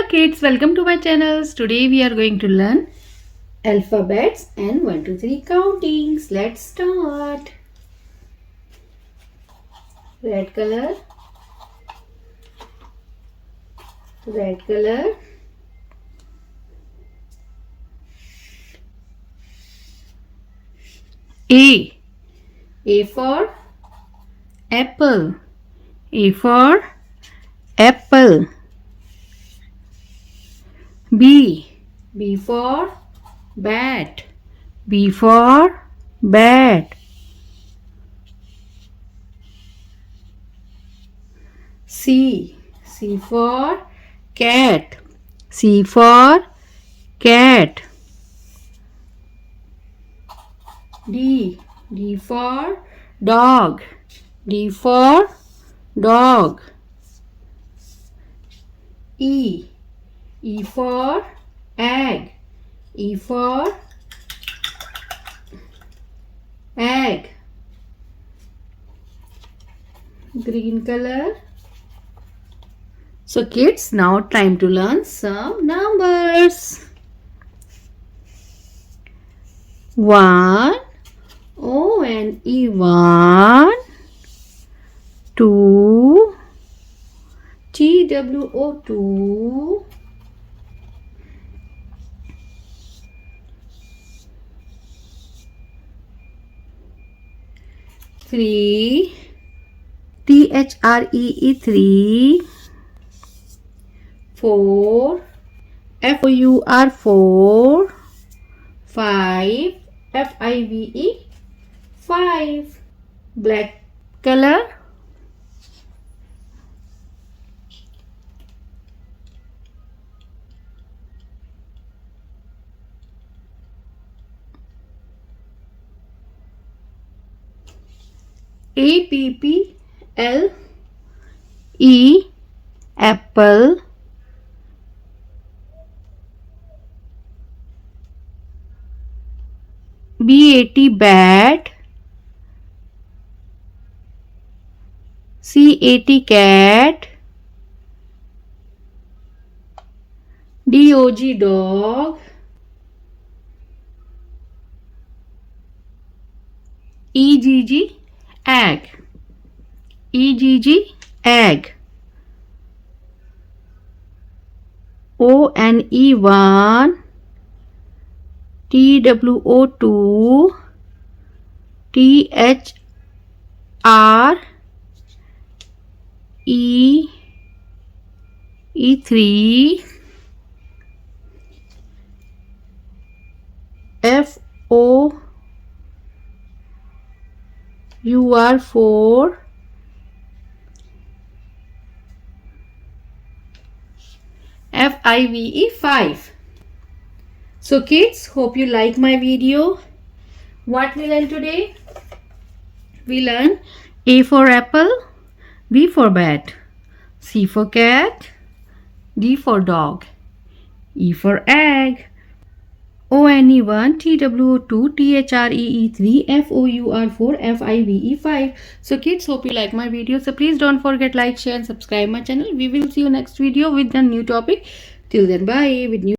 Hello kids, welcome to my channels. Today we are going to learn alphabets and 1 2 3 countings. Let's start. Red color. Red color. A. A for apple. A for apple. B. B for bat. B for bat. C. C for cat. C for cat. D. D for dog. D for dog. E. E for egg. E for egg. Green color. So kids, now time to learn some numbers. 1, O-N-E 1, 2, T-W-O 2, 3, T-H-R-E-E 3, 4, F-O-U-R 4, 5, F-I-V-E 5. Black color. A-P-P-L-E apple. B-A-T bat. C-A-T cat. D-O-G dog. E-G-G egg. E-G-G egg. O-N-E 1, T-W-O 2, T-H-R-E-E 3, F-O-U-R 4, F-I-V-E 5. So kids, hope you like my video. What we learn today? We learn A for apple, B for bat, C for cat, D for dog, E for egg, O-N-E 1, T-W-O 2, T-H-R-E-E 3, F-O-U-R 4, F-I-V-E 5. So kids, hope you like my video. So please don't forget like, share and subscribe my channel. We will see you next video with a new topic. Till then, bye with new